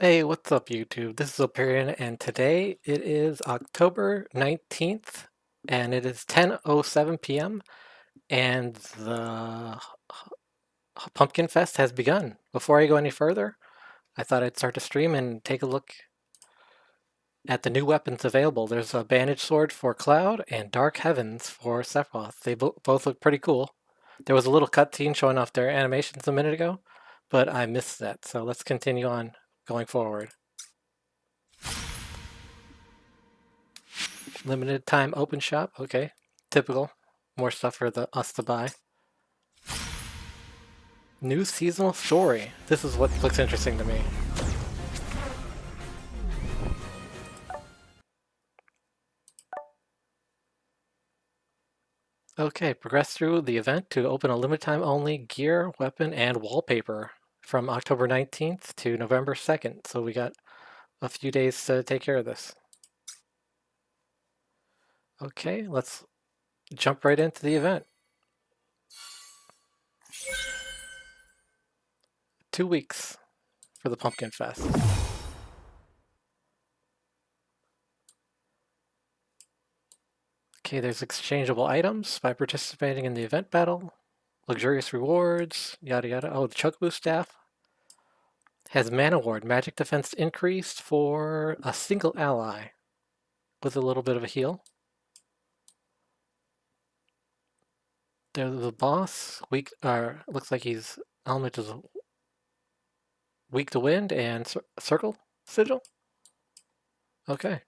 Hey, what's up, YouTube? This is Operion, and today it is October 19th, and it is 10:07 p.m., and the Pumpkin Fest has begun. Before I go any further, I thought I'd start the stream and take a look at the new weapons available. There's a Bandage Sword for Cloud and Dark Heavens for Sephiroth. They both look pretty cool. There was a little cutscene showing off their animations a minute ago, but I missed that, so let's continue on going forward. Limited time open shop. Okay. Typical. More stuff for us to buy. New seasonal story. This is what looks interesting to me. Okay, progress through the event to open a limited time only gear, weapon, and wallpaper from October 19th to November 2nd. So we got a few days to take care of this. Okay, let's jump right into the event. 2 weeks for the Pumpkin Fest. Okay, there's exchangeable items by participating in the event battle, luxurious rewards, yada yada. Oh, the Chocobo staff has Mana Ward, magic defense increased for a single ally with a little bit of a heal. There's the boss, weak, looks like he's element is weak to wind and circle sigil. Okay.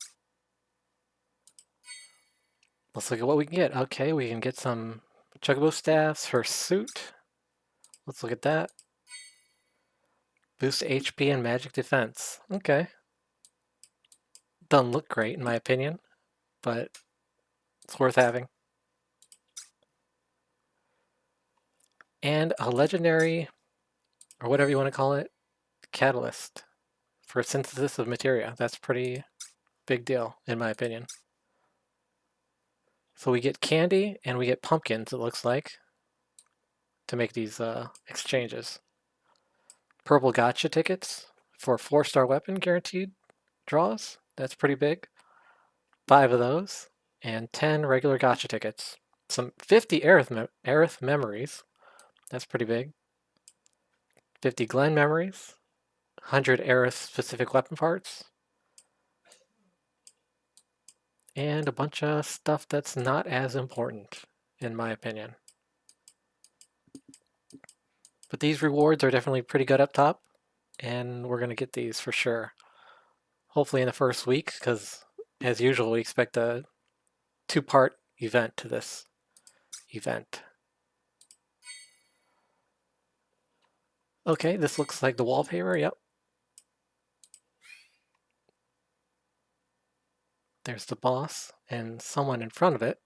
Let's look at what we can get. Okay, we can get some Chocobo staffs, her suit. Let's look at that. Boost HP and magic defense. Okay. Doesn't look great in my opinion, but it's worth having. And a legendary, or whatever you want to call it, catalyst for synthesis of materia. That's pretty big deal in my opinion. So we get candy and we get pumpkins, it looks like, to make these exchanges. Purple gotcha tickets for 4-star weapon guaranteed draws. That's pretty big. 5 of those. And 10 regular gotcha tickets. Some 50 Aerith memories. That's pretty big. 50 Glen memories. 100 Aerith specific weapon parts. And a bunch of stuff that's not as important, in my opinion. But these rewards are definitely pretty good up top, and we're going to get these for sure. Hopefully in the first week, because as usual, we expect a 2-part event to this event. Okay, this looks like the wallpaper, yep. There's the boss and someone in front of it.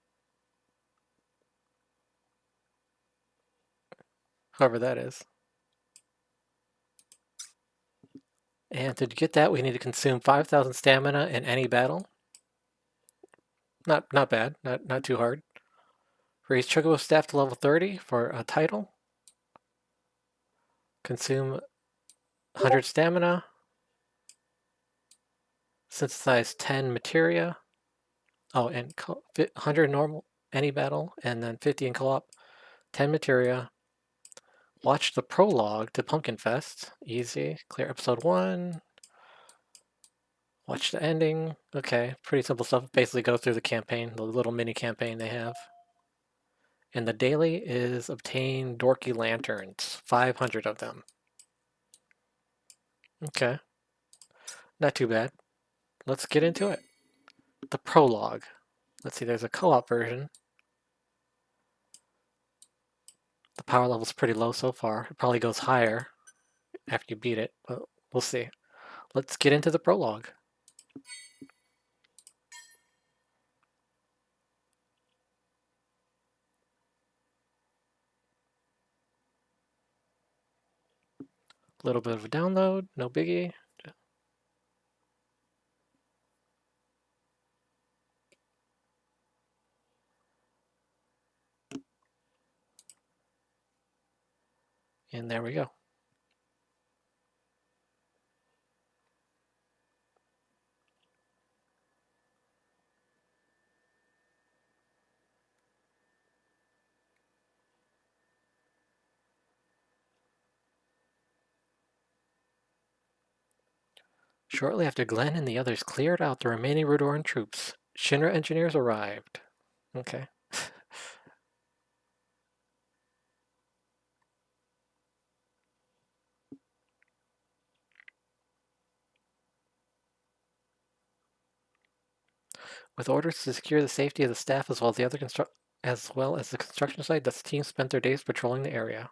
Whoever that is. And to get that, we need to consume 5,000 stamina in any battle. Not bad, not too hard. Raise Chocobo staff to level 30 for a title. Consume 100 stamina. Synthesize 10 materia. Oh, and 100 normal, any battle, and then 50 in co-op. 10 materia. Watch the prologue to Pumpkin Fest. Easy. Clear episode 1. Watch the ending. Okay, pretty simple stuff. Basically go through the campaign, the little mini campaign they have. And the daily is obtain Dorky Lanterns. 500 of them. Okay. Not too bad. Let's get into it. The prologue. Let's see, there's a co-op version. The power level's pretty low so far. It probably goes higher after you beat it, but we'll see. Let's get into the prologue. A little bit of a download, no biggie. And there we go. Shortly after Glenn and the others cleared out the remaining Redoran troops, Shinra engineers arrived. Okay. With orders to secure the safety of the staff as well as the construction site, the team spent their days patrolling the area.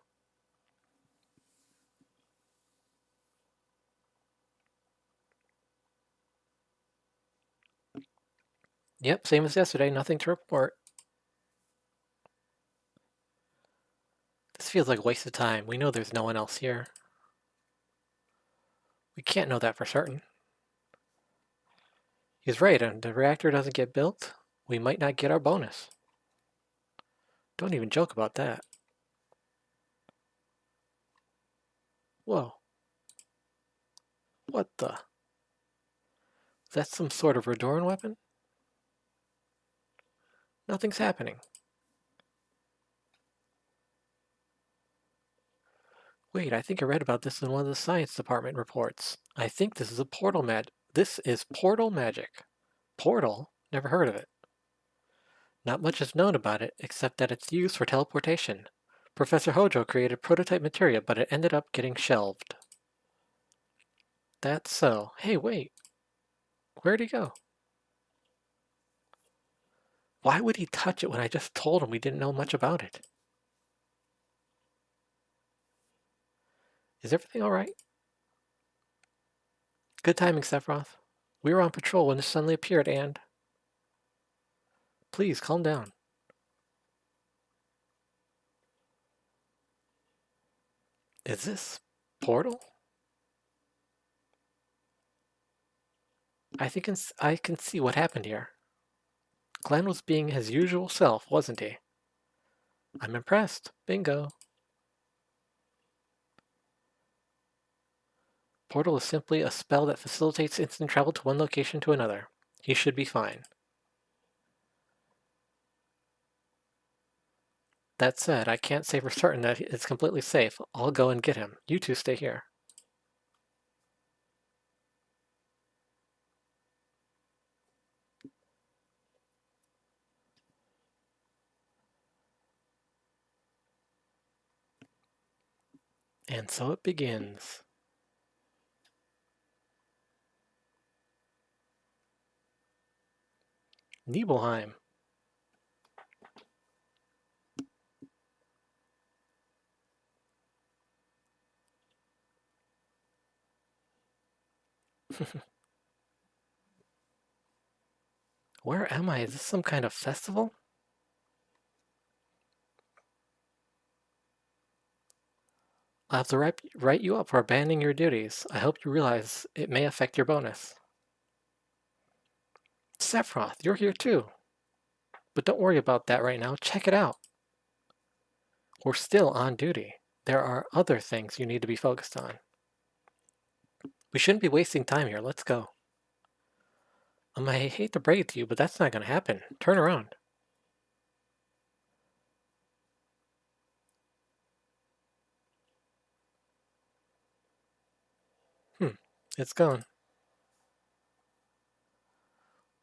Yep, same as yesterday, nothing to report. This feels like a waste of time. We know there's no one else here. We can't know that for certain. He's right, and if the reactor doesn't get built, we might not get our bonus. Don't even joke about that. Whoa. What the? Is that some sort of Redoran weapon? Nothing's happening. Wait, I think I read about this in one of the science department reports. I think this is a portal This is portal magic. Portal? Never heard of it. Not much is known about it, except that it's used for teleportation. Professor Hojo created prototype material, but it ended up getting shelved. That's so. Hey, wait. Where'd he go? Why would he touch it when I just told him we didn't know much about it? Is everything alright? Good timing, Sephiroth. We were on patrol when this suddenly appeared, and... Please, calm down. Is this... Portal? I can see what happened here. Glenn was being his usual self, wasn't he? I'm impressed. Bingo. Portal is simply a spell that facilitates instant travel to one location to another. He should be fine. That said, I can't say for certain that it's completely safe. I'll go and get him. You two stay here. And so it begins. Nibelheim. Where am I? Is this some kind of festival? I'll have to write you up for abandoning your duties. I hope you realize it may affect your bonus. Sephiroth, you're here too. But don't worry about that right now. Check it out. We're still on duty. There are other things you need to be focused on. We shouldn't be wasting time here. Let's go. I hate to break it to you, but that's not going to happen. Turn around. It's gone.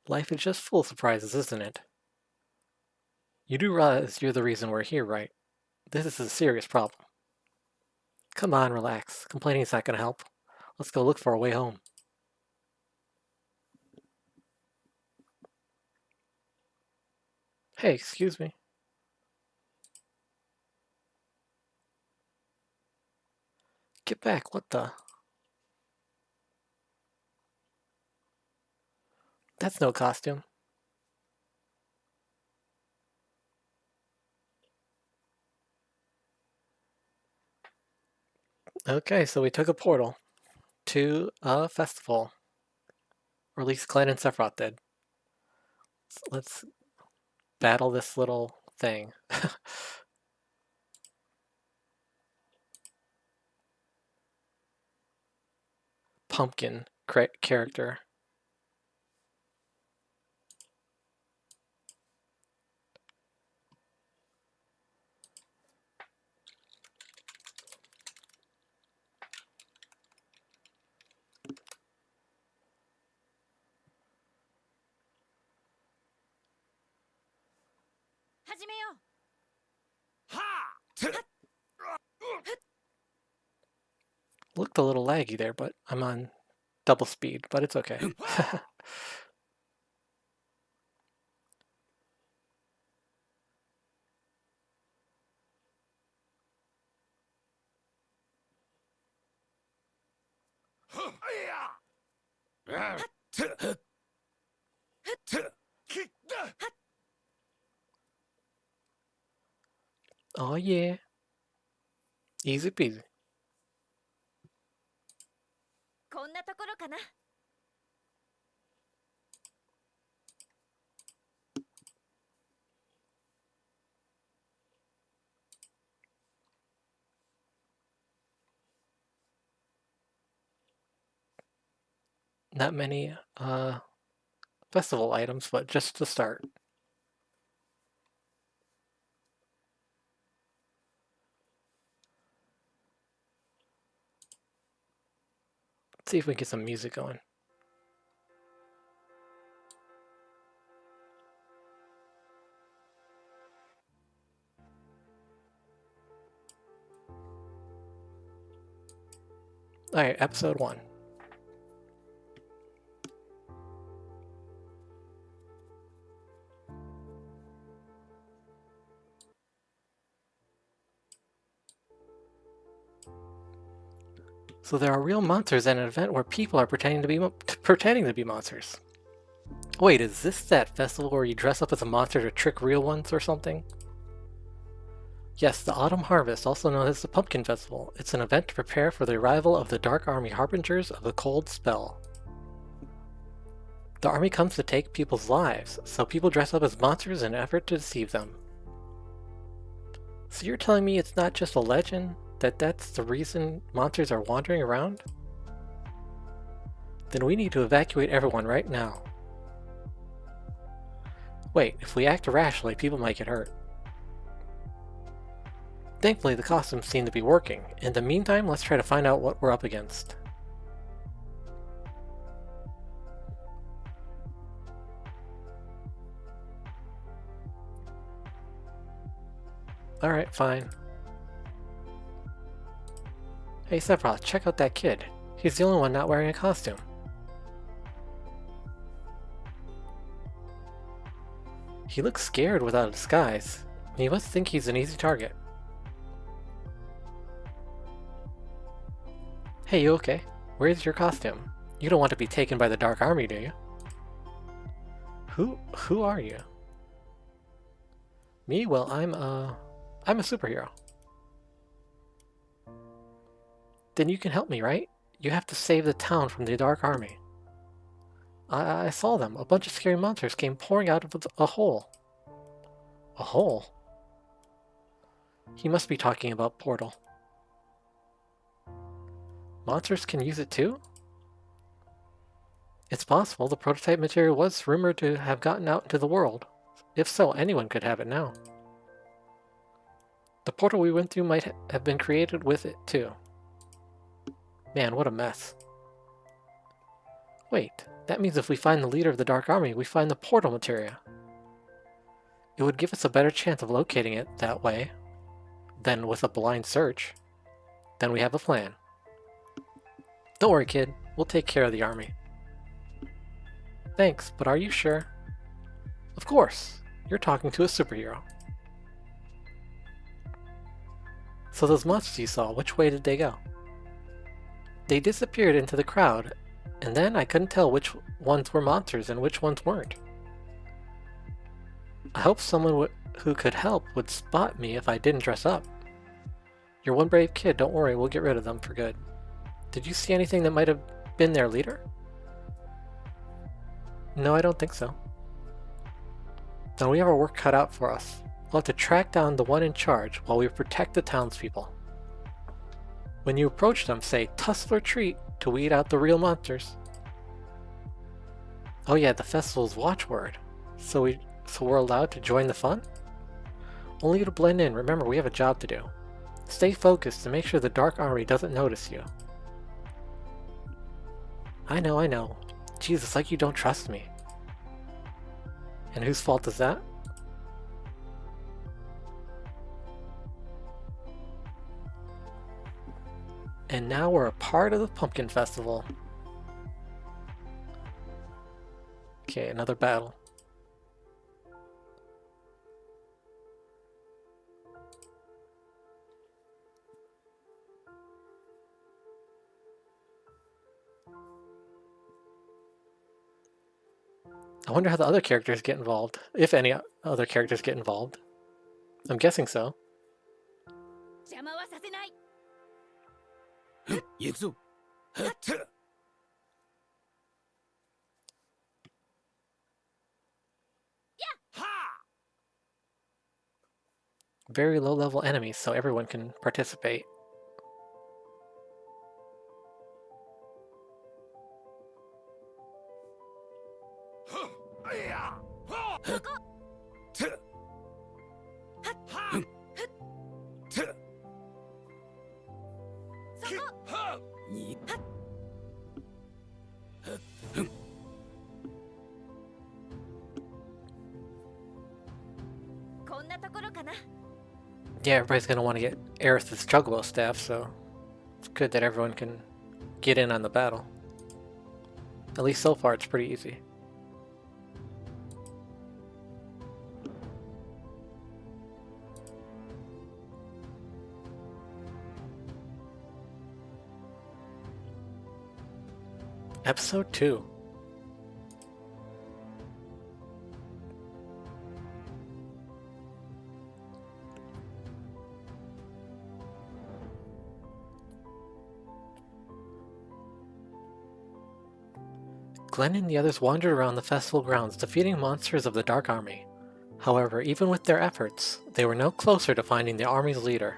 Life is just full of surprises, isn't it? You do realize you're the reason we're here, right? This is a serious problem. Come on, relax. Complaining is not going to help. Let's go look for a way home. Hey, excuse me. Get back, what the? That's no costume. Okay, so we took a portal to a festival. Or at least Glenn and Sephiroth did. Let's battle this little thing. Pumpkin character. 始めよう。 Looked a little laggy there, but I'm on double speed, but it's okay. Oh yeah. Easy peasy. こんなところかな。 Not many festival items, but just to start. Let's see if we can get some music going. Alright, episode 1. So there are real monsters at an event where people are pretending to be monsters. Wait, is this that festival where you dress up as a monster to trick real ones or something? Yes, the Autumn Harvest, also known as the Pumpkin Festival. It's an event to prepare for the arrival of the Dark Army Harbingers of the Cold Spell. The army comes to take people's lives, so people dress up as monsters in an effort to deceive them. So you're telling me it's not just a legend? That's the reason monsters are wandering around? Then we need to evacuate everyone right now. Wait, if we act irrationally, people might get hurt. Thankfully, the costumes seem to be working. In the meantime, let's try to find out what we're up against. Alright, fine. Hey Sephiroth, check out that kid. He's the only one not wearing a costume. He looks scared without a disguise. You must think he's an easy target. Hey, you okay? Where's your costume? You don't want to be taken by the Dark Army, do you? Who are you? Me? Well, I'm a superhero. Then you can help me, right? You have to save the town from the Dark Army. I saw them. A bunch of scary monsters came pouring out of a hole. A hole? He must be talking about Portal. Monsters can use it too? It's possible. The prototype material was rumored to have gotten out into the world. If so, anyone could have it now. The portal we went through might have been created with it too. Man, what a mess. Wait, that means if we find the leader of the Dark Army, we find the portal materia. It would give us a better chance of locating it that way than with a blind search. Then we have a plan. Don't worry, kid. We'll take care of the army. Thanks, but are you sure? Of course. You're talking to a superhero. So those monsters you saw, which way did they go? They disappeared into the crowd, and then I couldn't tell which ones were monsters and which ones weren't. I hope someone who could help would spot me if I didn't dress up. You're one brave kid, don't worry, we'll get rid of them for good. Did you see anything that might have been their leader? No, I don't think so. Then we have our work cut out for us. We'll have to track down the one in charge while we protect the townspeople. When you approach them, say tussle or treat to weed out the real monsters. Oh yeah, the festival's watchword. So we're allowed to join the fun? Only to blend in. Remember, we have a job to do. Stay focused and make sure the Dark Army doesn't notice you. I know. Jesus, like you don't trust me. And whose fault is that? And now we're a part of the Pumpkin Festival. Okay, another battle. I wonder how the other characters get involved. If any other characters get involved. I'm guessing so. 邪魔はさせない。行くぞ。はっと。Very low level enemies, so everyone can participate. Yeah, everybody's gonna want to get Aerith's Chocobo staff, so it's good that everyone can get in on the battle. At least so far, it's pretty easy. Episode 2. Glenn and the others wandered around the festival grounds, defeating monsters of the Dark Army. However, even with their efforts, they were no closer to finding the army's leader.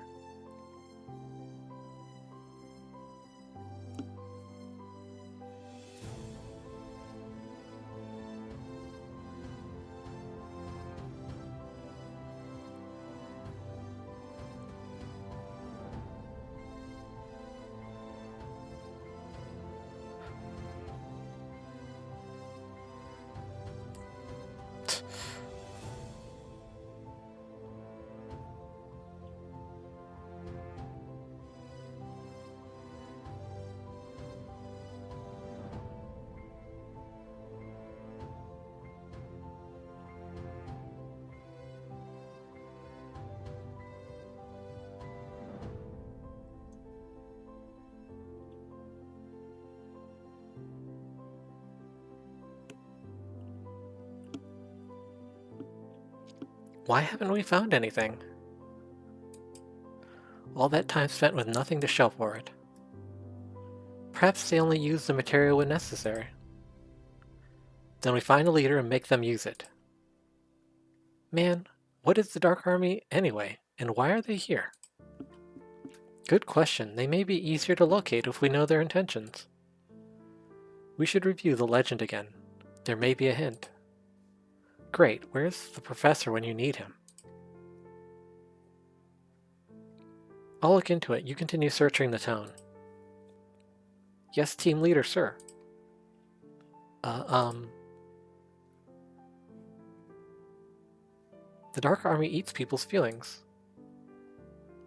Why haven't we found anything? All that time spent with nothing to show for it. Perhaps they only use the material when necessary. Then we find a leader and make them use it. Man, what is the Dark Army anyway, and why are they here? Good question. They may be easier to locate if we know their intentions. We should review the legend again. There may be a hint. Great, where's the professor when you need him? I'll look into it. You continue searching the town. Yes, team leader, sir. The Dark Army eats people's feelings.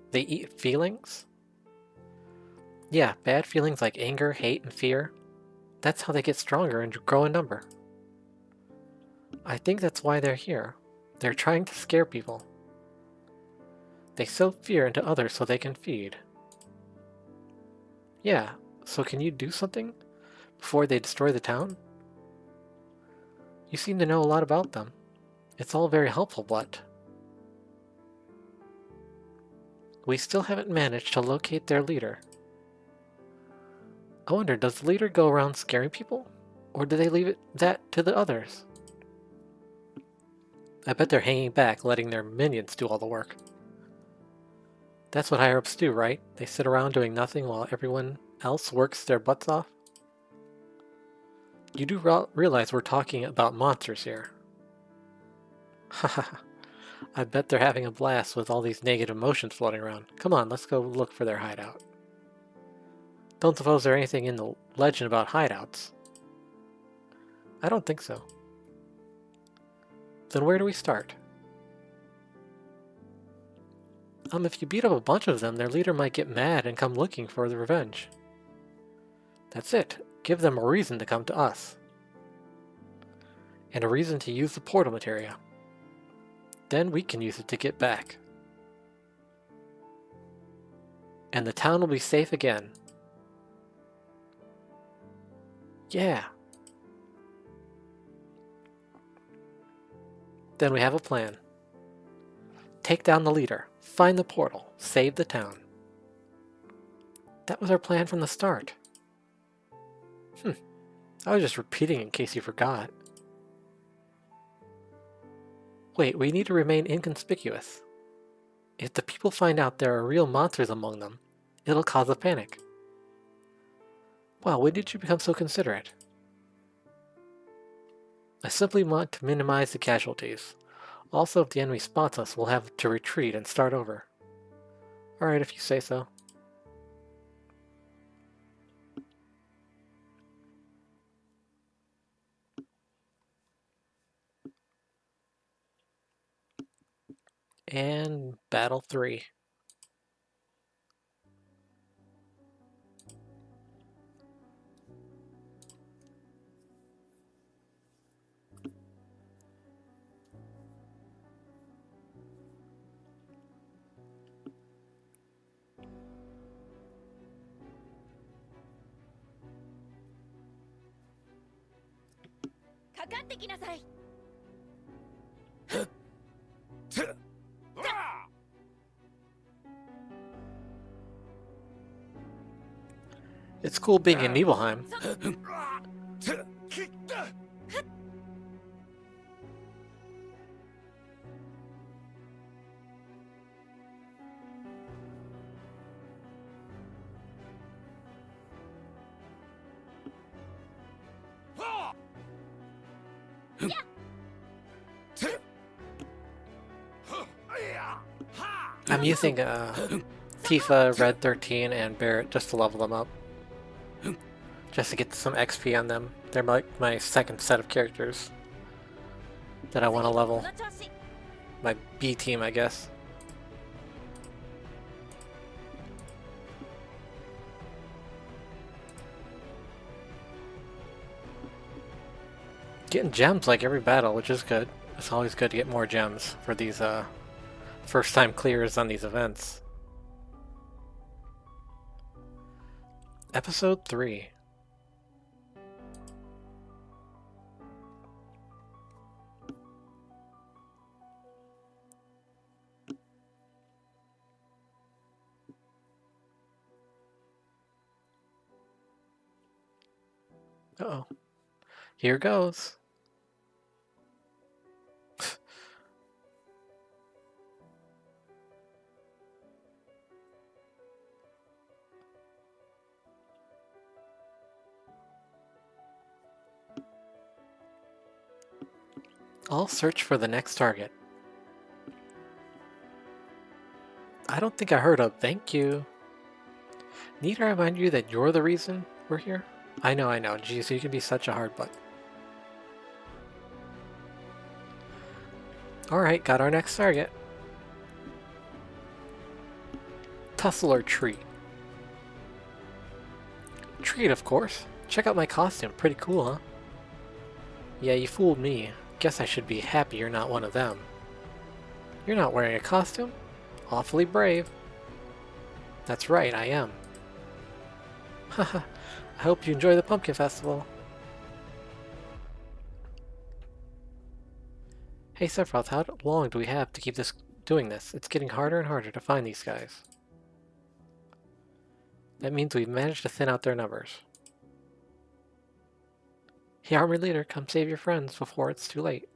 They eat feelings? Yeah, bad feelings like anger, hate, and fear. That's how they get stronger and grow in number. I think that's why they're here. They're trying to scare people. They sow fear into others so they can feed. Yeah, so can you do something before they destroy the town? You seem to know a lot about them. It's all very helpful, but we still haven't managed to locate their leader. I wonder, does the leader go around scaring people? Or do they leave that to the others? I bet they're hanging back, letting their minions do all the work. That's what higher-ups do, right? They sit around doing nothing while everyone else works their butts off? You do realize we're talking about monsters here. Haha. I bet they're having a blast with all these negative emotions floating around. Come on, let's go look for their hideout. Don't suppose there's anything in the legend about hideouts? I don't think so. Then where do we start? If you beat up a bunch of them, their leader might get mad and come looking for the revenge. That's it. Give them a reason to come to us. And a reason to use the portal materia. Then we can use it to get back. And the town will be safe again. Yeah. Then we have a plan. Take down the leader, find the portal, save the town. That was our plan from the start. I was just repeating in case you forgot. Wait, we need to remain inconspicuous. If the people find out there are real monsters among them, it'll cause a panic. Wow, when did you become so considerate? I simply want to minimize the casualties. Also, if the enemy spots us, we'll have to retreat and start over. Alright, if you say so. And Battle 3. It's cool being in Nibelheim. I'm using Tifa, Red 13, and Barret just to level them up. Just to get some XP on them. They're like my second set of characters that I want to level. My B team, I guess. Getting gems like every battle, which is good. It's always good to get more gems for these first time clears on these events. Episode 3. Uh-oh. Here goes. I'll search for the next target. I don't think I heard a thank you. Need to remind you that you're the reason we're here? I know. Jeez, you can be such a hard butt. Alright, got our next target. Tussle or treat? Treat, of course. Check out my costume. Pretty cool, huh? Yeah, you fooled me. Guess I should be happy you're not one of them. You're not wearing a costume? Awfully brave. That's right, I am. Haha, I hope you enjoy the Pumpkin Festival. Hey Sephiroth, how long do we have to keep doing this? It's getting harder and harder to find these guys. That means we've managed to thin out their numbers. Hey army leader, come save your friends before it's too late.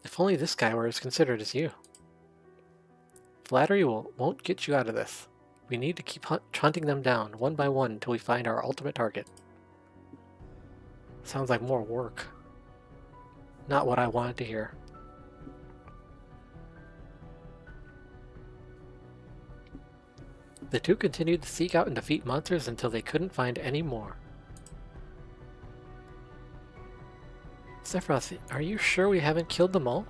If only this guy were as considerate as you. Flattery won't get you out of this. We need to keep hunting them down, one by one, until we find our ultimate target. Sounds like more work. Not what I wanted to hear. The two continued to seek out and defeat monsters until they couldn't find any more. Sephiroth, are you sure we haven't killed them all?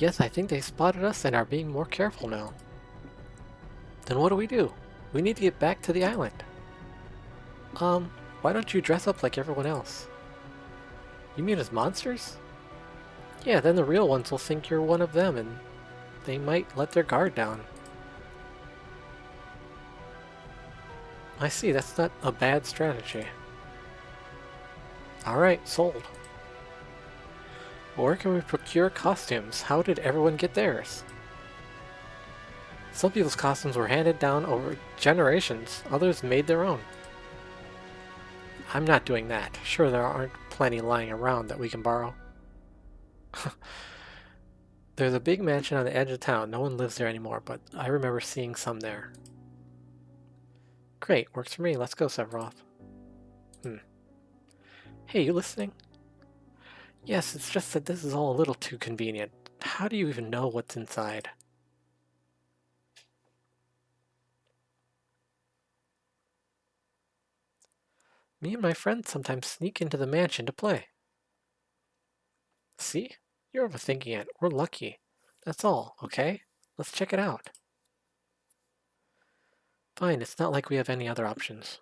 Yes, I think they spotted us and are being more careful now. Then what do? We need to get back to the island. Why don't you dress up like everyone else? You mean as monsters? Yeah, then the real ones will think you're one of them and they might let their guard down. I see, that's not a bad strategy. Alright, sold. Where can we procure costumes? How did everyone get theirs? Some people's costumes were handed down over generations, others made their own. I'm not doing that. Sure, there aren't plenty lying around that we can borrow. There's a big mansion on the edge of town. No one lives there anymore, but I remember seeing some there. Great, works for me. Let's go, Sephiroth. Hey, you listening? Yes, it's just that this is all a little too convenient. How do you even know what's inside? Me and my friends sometimes sneak into the mansion to play. See? You're overthinking it. We're lucky. That's all, okay? Let's check it out. Fine, it's not like we have any other options.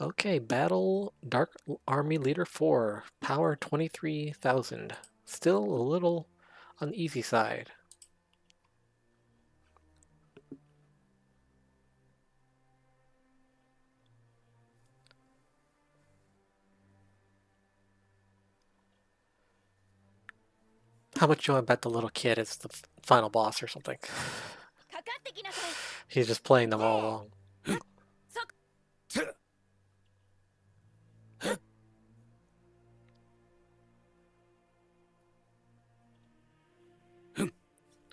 Okay, Battle Dark Army Leader 4, power 23,000. Still a little on the easy side. How much you want to bet the little kid is the final boss or something? かかってきなさい He's just playing them all along. そ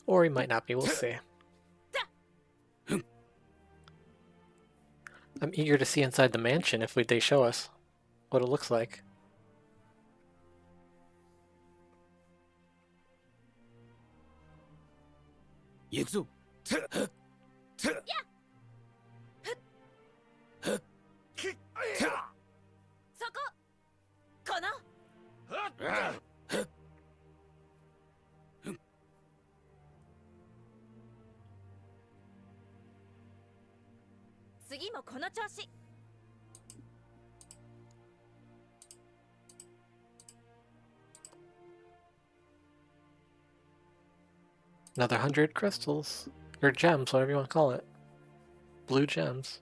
Or he might not be, we'll see. I'm eager to see inside the mansion if they show us what it looks like. Yikzo. そここの次もこの調子 Another 100 crystals. Or gems, whatever you want to call it. Blue gems.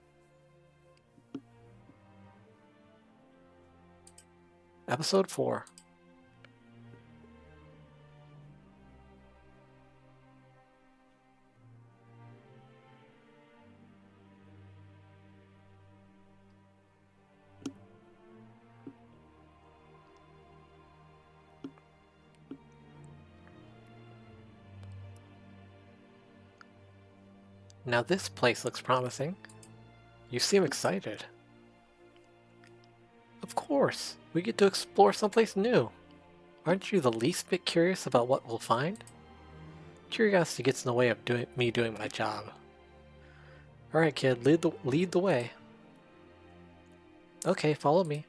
Episode 4. Now this place looks promising. You seem excited. Of course, we get to explore someplace new. Aren't you the least bit curious about what we'll find? Curiosity gets in the way of me doing my job. Alright kid, lead the way. Okay, follow me.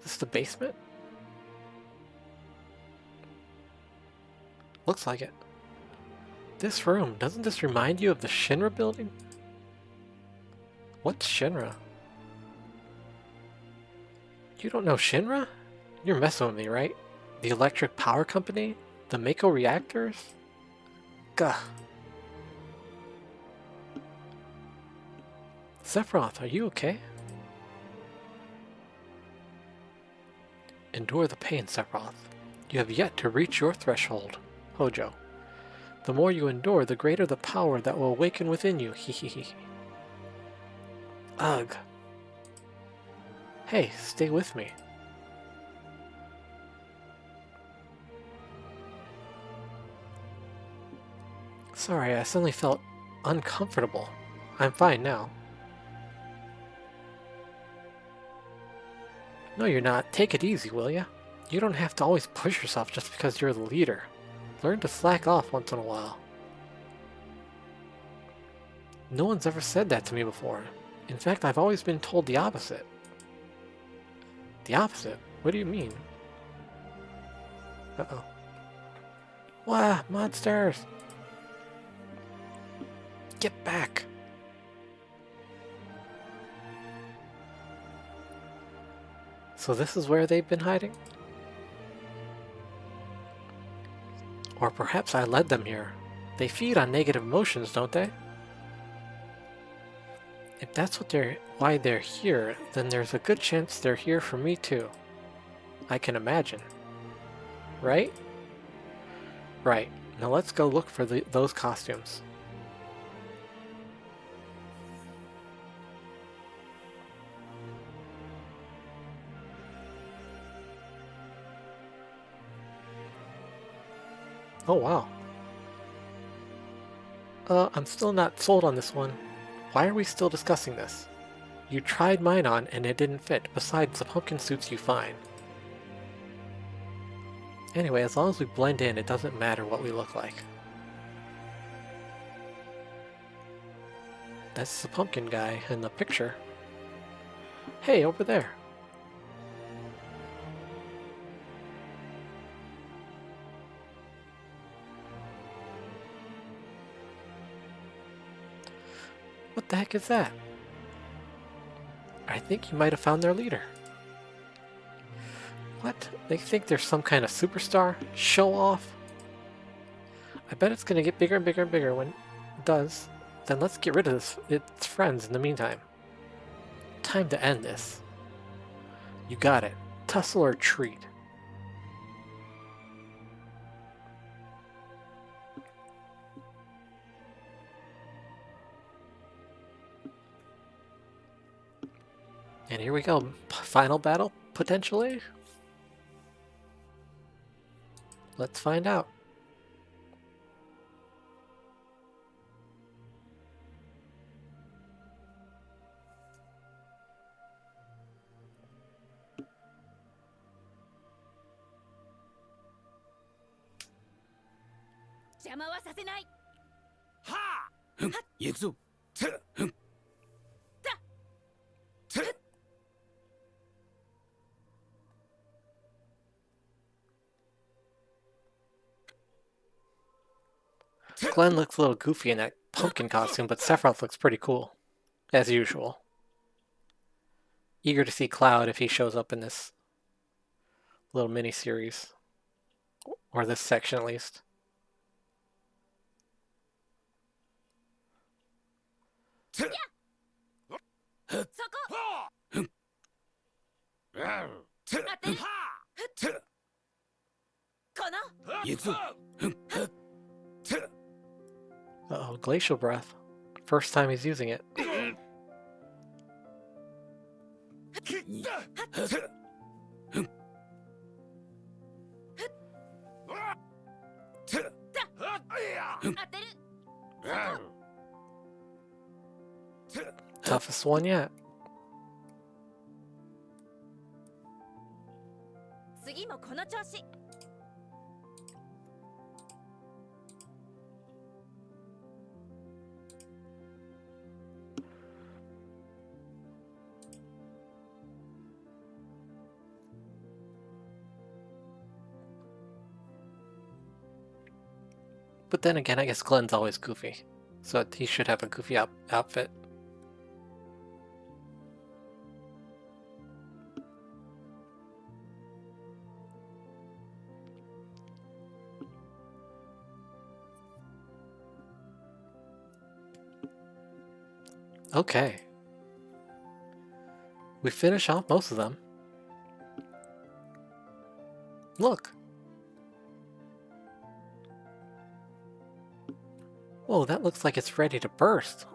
Is this the basement? Looks like it. This room, doesn't this remind you of the Shinra building? What's Shinra? You don't know Shinra? You're messing with me, right? The electric power company? The Mako reactors? Gah. Sephiroth, are you okay? Endure the pain, Sephiroth. You have yet to reach your threshold. Hojo. The more you endure, the greater the power that will awaken within you. Hehehe. Ugh. Hey, stay with me. Sorry, I suddenly felt uncomfortable. I'm fine now. No, you're not. Take it easy, will ya? You don't have to always push yourself just because you're the leader. Learn to slack off once in a while. No one's ever said that to me before. In fact, I've always been told the opposite. The opposite? What do you mean? Uh-oh. Wah! Monsters! Get back! So this is where they've been hiding? Or perhaps I led them here. They feed on negative emotions, don't they? If that's why they're here, then there's a good chance they're here for me too. I can imagine. Right? Right. Now let's go look for those costumes. Oh wow. I'm still not sold on this one. Why are we still discussing this? You tried mine on and it didn't fit. Besides, the pumpkin suits you fine. Anyway, as long as we blend in, it doesn't matter what we look like. That's the pumpkin guy in the picture. Hey, over there. What the heck is that? I think you might have found their leader. What? They think they're some kind of superstar? Show off? I bet it's gonna get bigger and bigger and bigger when it does. Then let's get rid of its friends in the meantime. Time to end this. You got it. Tussle or treat. And here we go. Final battle, potentially? Let's find out. Glenn looks a little goofy in that pumpkin costume, but Sephiroth looks pretty cool, as usual. Eager to see Cloud if he shows up in this little mini-series. Or this section, at least. Uh-oh, Glacial Breath. First time he's using it. Toughest one yet. But then again, I guess Glenn's always goofy, so he should have a goofy outfit. Okay. We finish off most of them. Look! Whoa, that looks like it's ready to burst.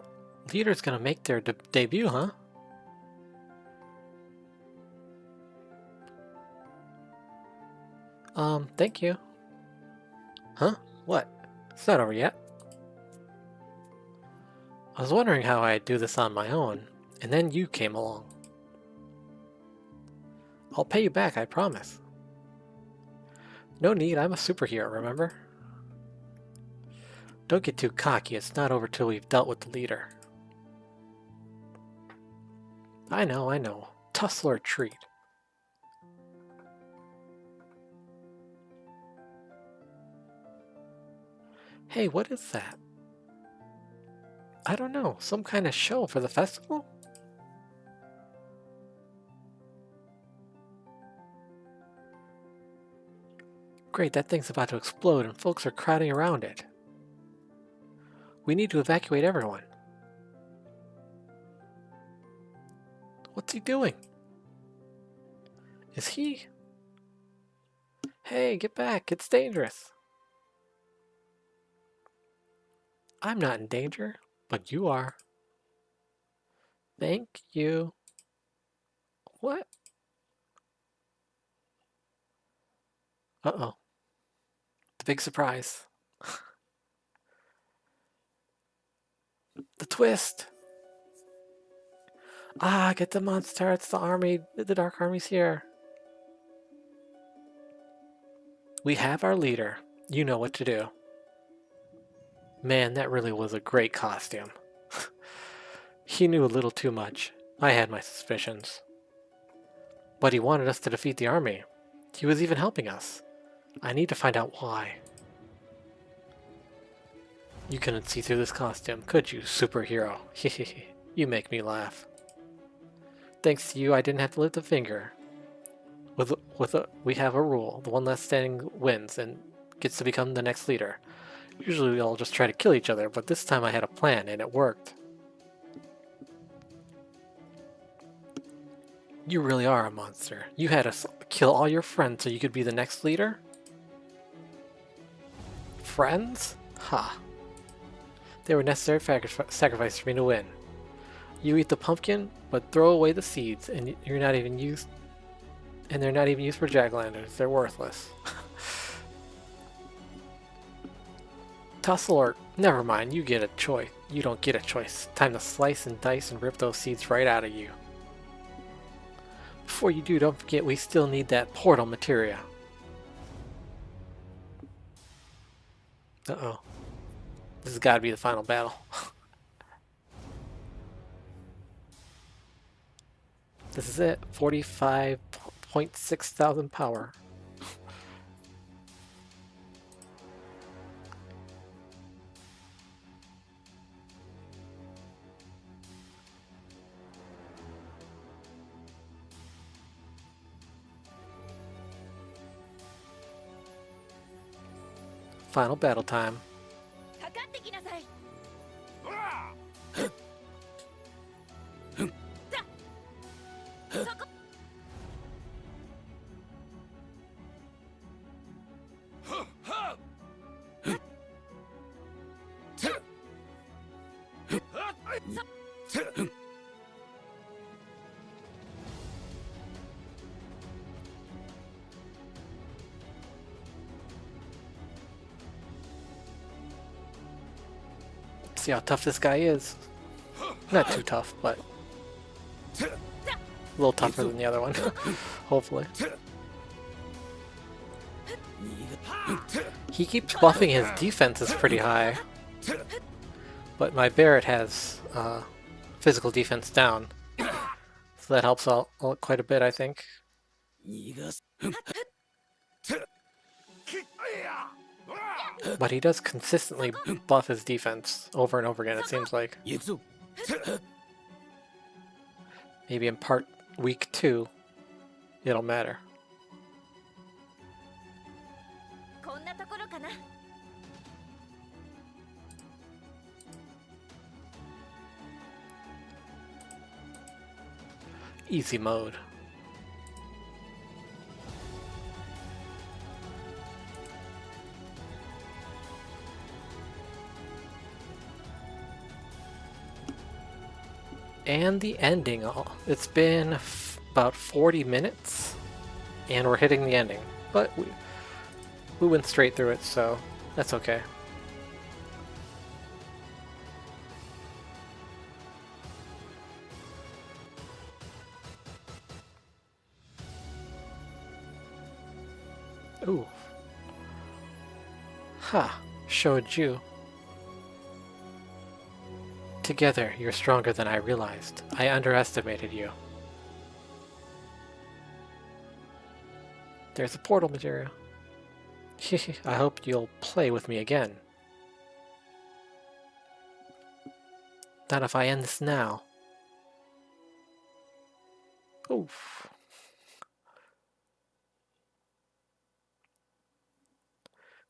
Leader's gonna make their debut, huh? Thank you. Huh? What? It's not over yet. I was wondering how I'd do this on my own, and then you came along. I'll pay you back, I promise. No need, I'm a superhero, remember? Don't get too cocky, it's not over till we've dealt with the leader. I know. Tussle or treat. Hey, what is that? I don't know, some kind of show for the festival? Great, that thing's about to explode and folks are crowding around it. We need to evacuate everyone. What's he doing? Is he? Hey, get back, it's dangerous. I'm not in danger, but you are. Thank you. What? Uh-oh. The big surprise. The twist! Ah, get the monster, it's the army, the Dark Army's here. We have our leader. You know what to do. Man, that really was a great costume. He knew a little too much. I had my suspicions. But he wanted us to defeat the army. He was even helping us. I need to find out why. You couldn't see through this costume, could you, superhero? Hehehe. You make me laugh. Thanks to you, I didn't have to lift a finger. We have a rule. The one left standing wins and gets to become the next leader. Usually we all just try to kill each other, but this time I had a plan and it worked. You really are a monster. You had us kill all your friends so you could be the next leader? Friends? Ha. They were necessary sacrifices for me to win. You eat the pumpkin, but throw away the seeds, and you're not even used. And they're not even used for jack-o'-lanterns. They're worthless. Tussle or never mind. You get a choice. You don't get a choice. Time to slice and dice and rip those seeds right out of you. Before you do, don't forget we still need that portal materia. Uh-oh. This has got to be the final battle. This is it. 45.6 thousand power. Final battle time. かかってきなさい。そこ。See how tough this guy is. Not too tough, but a little tougher than the other one. Hopefully. He keeps buffing his defenses pretty high. But my Barret has physical defense down. So that helps out quite a bit, I think. But he does consistently buff his defense over and over again, it seems like. Maybe in part week 2, it'll matter. こんなところかな。Easy mode. And the ending. It's been about 40 minutes, and we're hitting the ending. But we went straight through it, so that's okay. Ha! Showed you. Together, you're stronger than I realized. I underestimated you. There's a portal material. I hope you'll play with me again. Not if I end this now. Oof.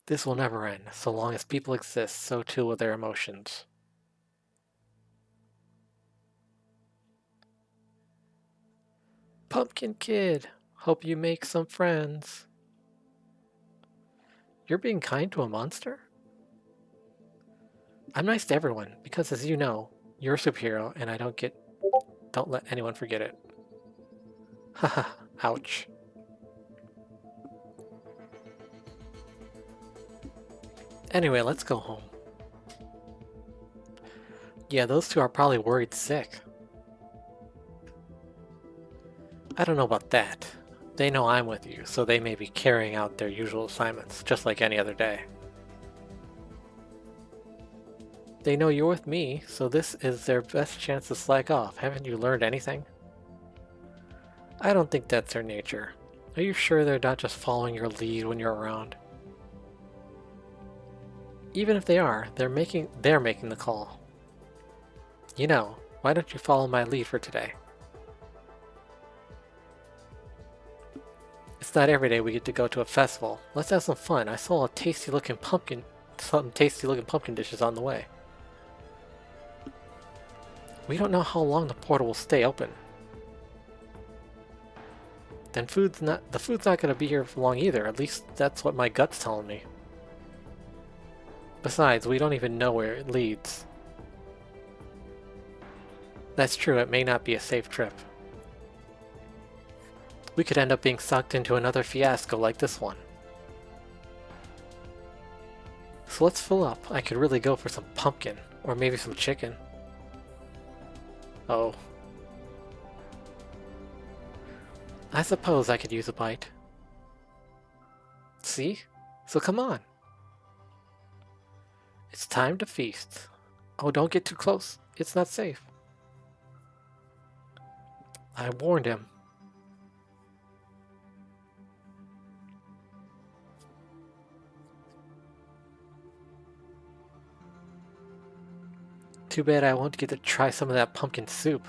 This will never end. So long as people exist, so too will their emotions. Pumpkin Kid, hope you make some friends. You're being kind to a monster? I'm nice to everyone, because as you know, you're a superhero and I don't let anyone forget it. Haha, ouch. Anyway, let's go home. Yeah, those two are probably worried sick. I don't know about that. They know I'm with you, so they may be carrying out their usual assignments, just like any other day. They know you're with me, so this is their best chance to slack off. Haven't you learned anything? I don't think that's their nature. Are you sure they're not just following your lead when you're around? Even if they are, they're making the call. You know, why don't you follow my lead for today? It's not every day we get to go to a festival. Let's have some fun. I saw some tasty looking pumpkin dishes on the way. We don't know how long the portal will stay open. Then the food's not gonna be here for long either. At least that's what my gut's telling me. Besides, we don't even know where it leads. That's true, it may not be a safe trip. We could end up being sucked into another fiasco like this one. So let's fill up. I could really go for some pumpkin, or maybe some chicken. Oh. I suppose I could use a bite. See? So come on. It's time to feast. Oh, don't get too close. It's not safe. I warned him. Too bad I won't get to try some of that pumpkin soup.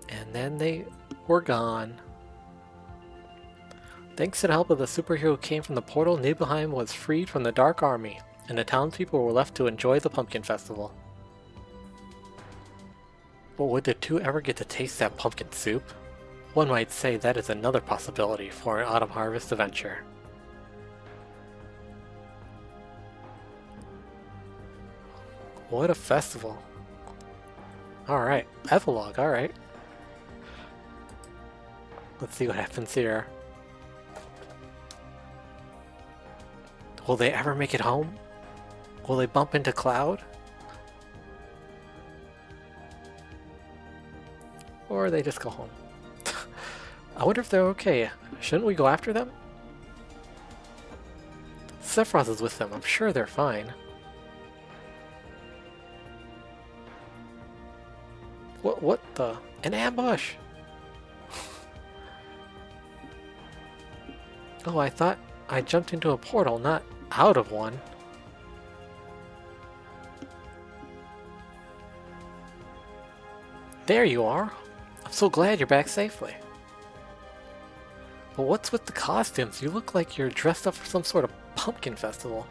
And then they were gone. Thanks to the help of the superhero who came from the portal, Nibelheim was freed from the Dark Army, and the townspeople were left to enjoy the Pumpkin Festival. But would the two ever get to taste that pumpkin soup? One might say that is another possibility for an autumn harvest adventure. What a festival. Alright, epilogue, alright. Let's see what happens here. Will they ever make it home? Will they bump into Cloud? Or they just go home? I wonder if they're okay. Shouldn't we go after them? Sephiroth is with them. I'm sure they're fine. What the? An ambush! Oh, I thought I jumped into a portal, not out of one. There you are. I'm so glad you're back safely. But what's with the costumes? You look like you're dressed up for some sort of pumpkin festival.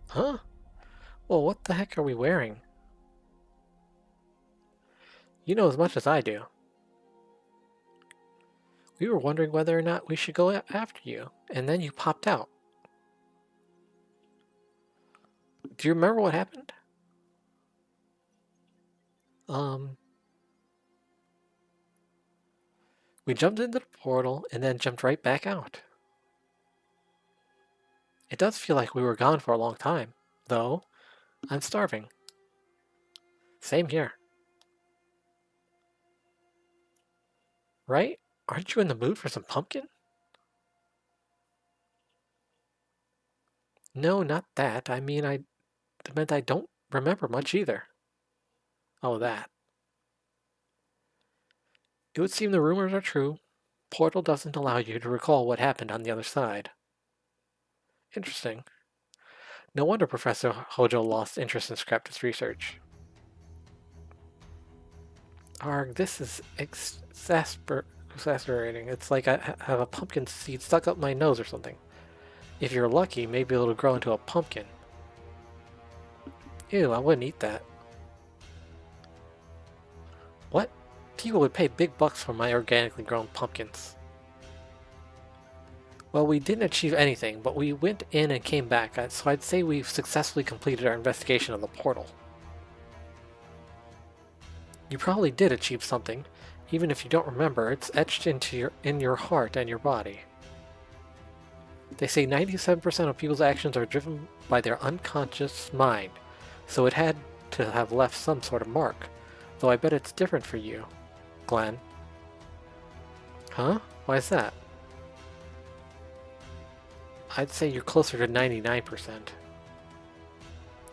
Huh? Well, what the heck are we wearing? You know as much as I do. We were wondering whether or not we should go after you, and then you popped out. Do you remember what happened? We jumped into the portal and then jumped right back out. It does feel like we were gone for a long time, though. I'm starving. Same here. Right? Aren't you in the mood for some pumpkin? No, not that. I meant I don't remember much either. Oh, that. It would seem the rumors are true. Portal doesn't allow you to recall what happened on the other side. Interesting. No wonder Professor Hojo lost interest in Scraptus research. Arg, this is exasperating. It's like I have a pumpkin seed stuck up my nose or something. If you're lucky, maybe it'll grow into a pumpkin. Ew, I wouldn't eat that. What? People would pay big bucks for my organically grown pumpkins. Well, we didn't achieve anything, but we went in and came back, so I'd say we've successfully completed our investigation of the portal. You probably did achieve something. Even if you don't remember, it's etched into your heart and your body. They say 97% of people's actions are driven by their unconscious mind, so it had to have left some sort of mark. Though I bet it's different for you, Glenn. Huh? Why is that? I'd say you're closer to 99%.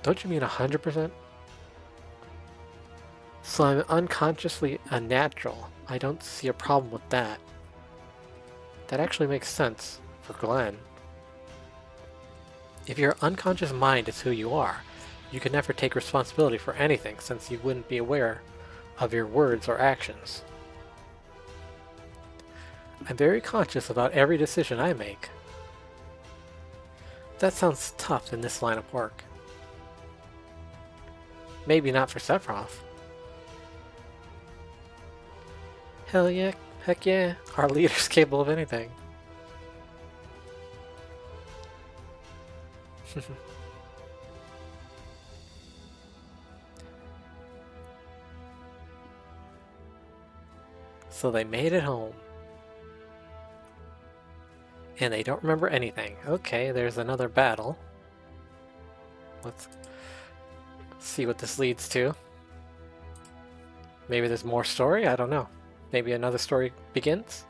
Don't you mean 100%? So I'm unconsciously unnatural. I don't see a problem with that. That actually makes sense for Glenn. If your unconscious mind is who you are, you can never take responsibility for anything since you wouldn't be aware of your words or actions. I'm very conscious about every decision I make. That sounds tough in this line of work. Maybe not for Sephiroth. Hell yeah, heck yeah, our leader's capable of anything. So they made it home. And they don't remember anything. Okay, there's another battle. Let's see what this leads to. Maybe there's more story? I don't know. Maybe another story begins?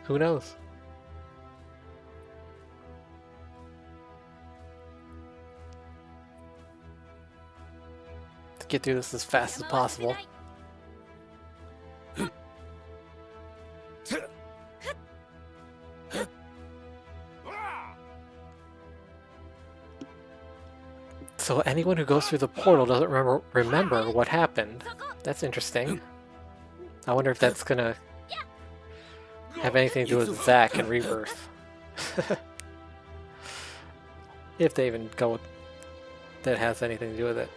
Who knows? Let's get through this as fast as possible. So anyone who goes through the portal doesn't remember what happened. That's interesting. I wonder if that's gonna have anything to do with Zack and Rebirth. If they even go with that has anything to do with it.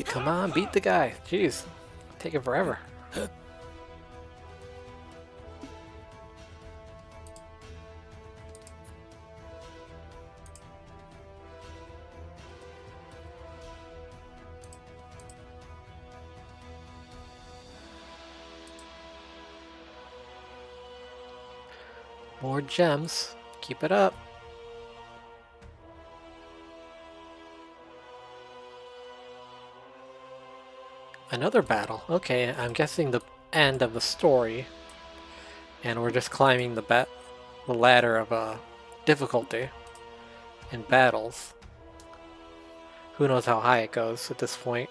Come on, beat the guy. Jeez, taking forever. More gems. Keep it up. Another battle. Okay, I'm guessing the end of the story. And we're just climbing the ladder of difficulty in battles. Who knows how high it goes at this point.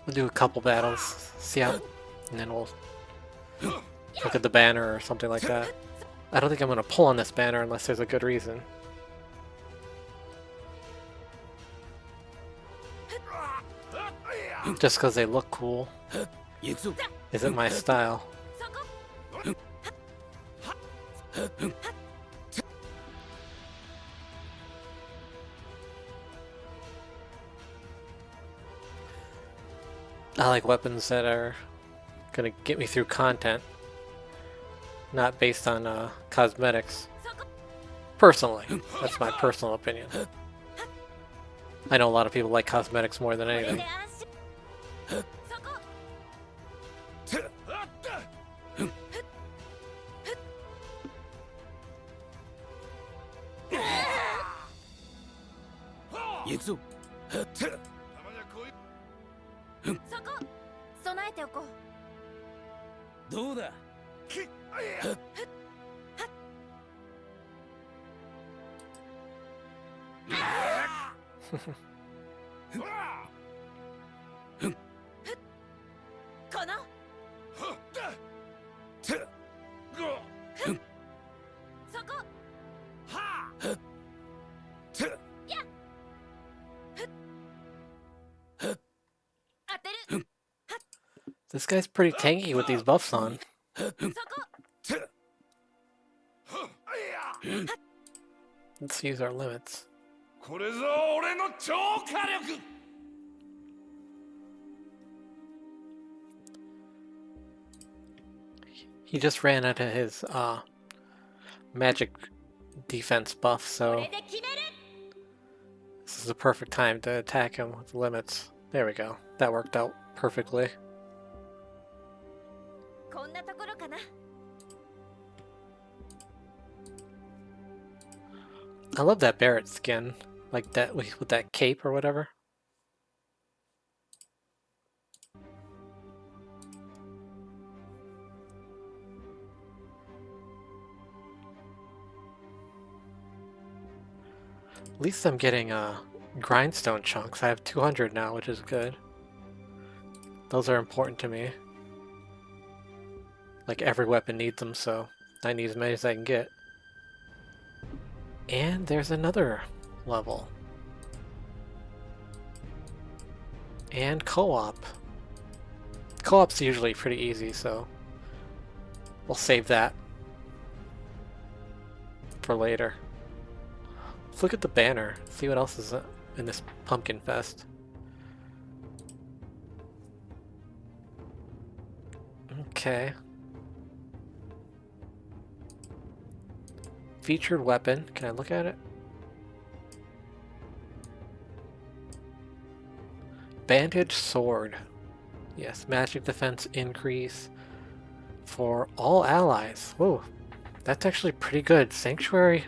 We'll do a couple battles, see how, and then we'll look at the banner or something like that. I don't think I'm going to pull on this banner unless there's a good reason. Just because they look cool isn't my style. I like weapons that are gonna get me through content, not based on cosmetics. Personally, that's my personal opinion. I know a lot of people like cosmetics more than anything. This guy's pretty tanky with these buffs on. Let's use our limits. He just ran out of his magic defense buff, so this is the perfect time to attack him with limits. There we go. That worked out perfectly. I love that Barret skin, like that with that cape or whatever. At least I'm getting grindstone chunks. I have 200 now, which is good. Those are important to me. Like every weapon needs them, so I need as many as I can get. And there's another level. And co-op. Co-op's usually pretty easy, so we'll save that for later. Let's look at the banner, see what else is in this Pumpkin Fest. Okay. Featured weapon. Can I look at it? Bandage sword. Yes, magic defense increase for all allies. Whoa, that's actually pretty good. Sanctuary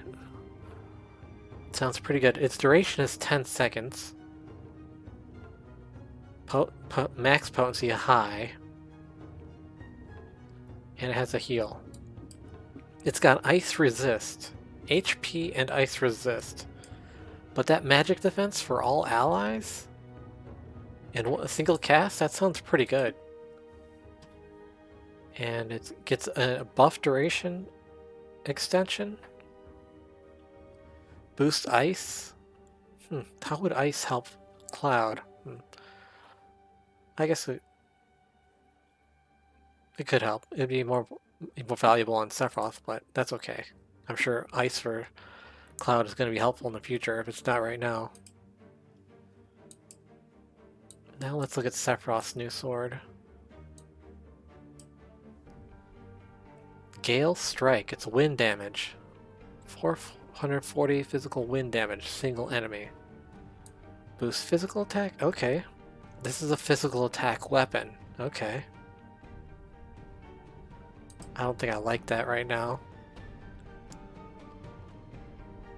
sounds pretty good. Its duration is 10 seconds. Max potency high. And it has a heal. It's got ice resist, HP and ice resist, but that magic defense for all allies in a single cast, that sounds pretty good. And it gets a buff duration extension. Boost ice. How would ice help Cloud? I guess it could help. It'd be more valuable on Sephiroth, but that's okay. I'm sure ice for Cloud is going to be helpful in the future if it's not right now. Now let's look at Sephiroth's new sword. Gale Strike. It's wind damage. 440 physical wind damage, single enemy. Boost physical attack? Okay. This is a physical attack weapon. Okay. I don't think I like that right now.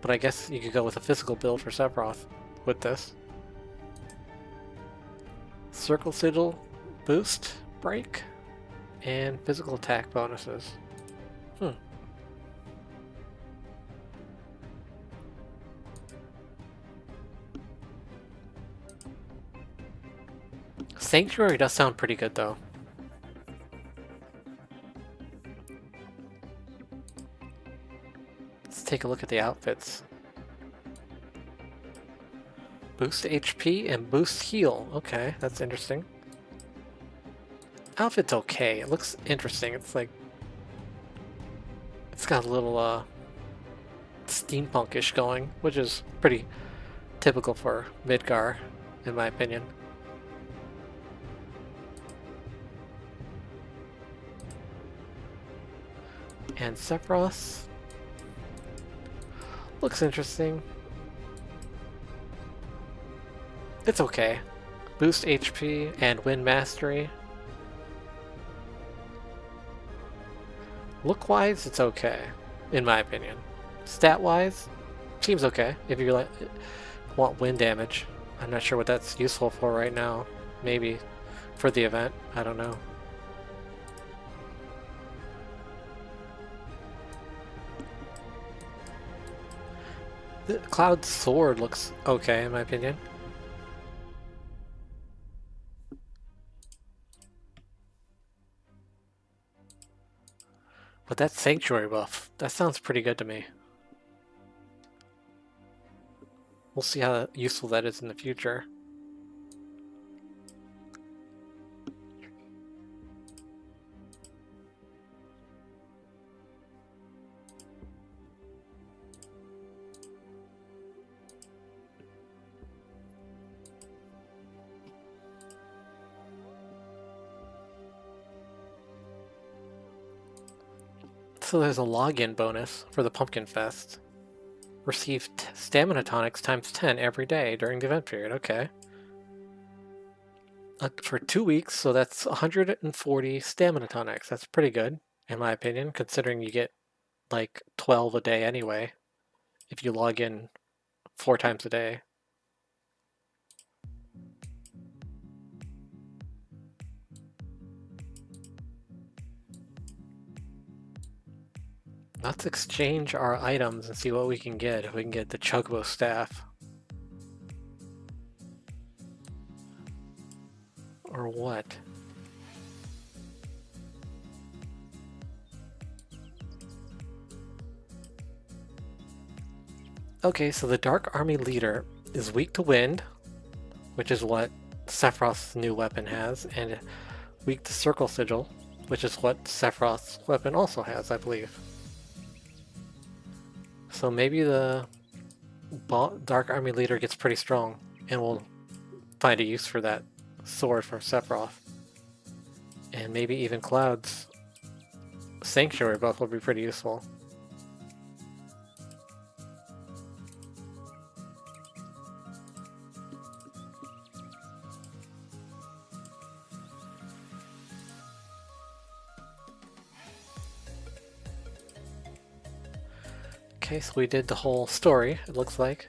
But I guess you could go with a physical build for Sephiroth with this. Circle Sigil boost, break, and physical attack bonuses. Sanctuary does sound pretty good though. Let's take a look at the outfits. Boost HP and boost heal. Okay, that's interesting. Outfit's okay. It looks interesting. It's like it's got a little steampunkish going, which is pretty typical for Midgar, in my opinion. And Sephiroth looks interesting. It's okay. Boost HP and win mastery. Look-wise, it's okay, in my opinion. Stat-wise, seems okay if you like want wind damage. I'm not sure what that's useful for right now. Maybe for the event. I don't know. The Cloud's sword looks okay, in my opinion. But that Sanctuary buff, that sounds pretty good to me. We'll see how useful that is in the future. So there's a login bonus for the Pumpkin Fest. Receive stamina tonics times 10 every day during the event period. Okay. For 2 weeks, so that's 140 stamina tonics. That's pretty good, in my opinion, considering you get like 12 a day anyway, if you log in 4 times a day. Let's exchange our items and see what we can get. If we can get the Chocobo staff. Or what? Okay, so the Dark Army leader is weak to wind, which is what Sephiroth's new weapon has, and weak to Circle Sigil, which is what Sephiroth's weapon also has, I believe. So maybe the Dark Army leader gets pretty strong, and we'll find a use for that sword from Sephiroth. And maybe even Cloud's Sanctuary buff will be pretty useful. Okay, so we did the whole story, it looks like.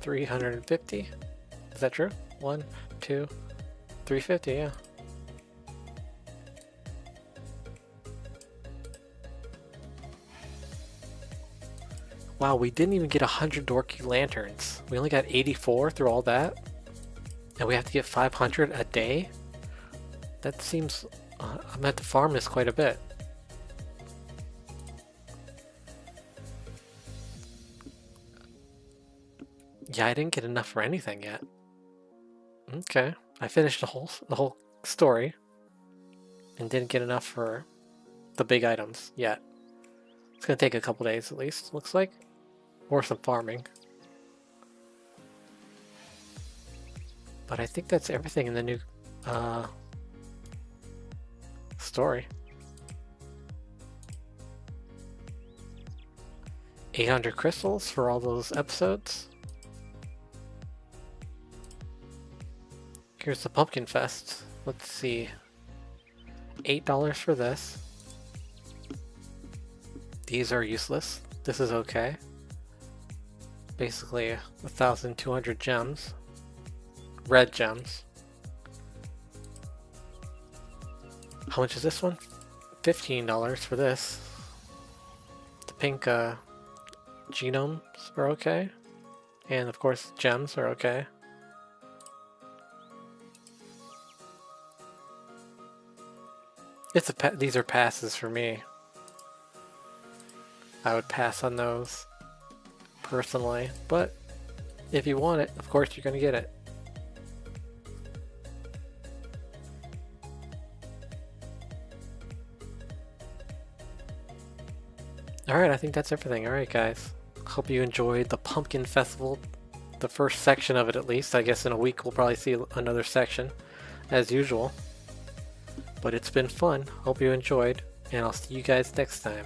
$350? Is that true? 1, 2, 350, yeah. Wow, we didn't even get 100 Dorky Lanterns. We only got 84 through all that? And we have to get 500 a day? That seems... I'm at the farm this quite a bit. Yeah, I didn't get enough for anything yet. Okay, I finished the whole story and didn't get enough for the big items yet. It's gonna take a couple days at least, looks like, or some farming. But I think that's everything in the new story. 800 crystals for all those episodes. Here's the Pumpkin Fest. Let's see. $8 for this. These are useless. This is okay. Basically 1,200 gems. Red gems. How much is this one? $15 for this. The pink genomes are okay. And of course gems are okay. These are passes for me. I would pass on those personally, but if you want it, of course you're gonna get it. Alright, I think that's everything. Alright guys, hope you enjoyed the Pumpkin Festival, the first section of it at least. I guess in a week we'll probably see another section, as usual. But it's been fun, hope you enjoyed, and I'll see you guys next time.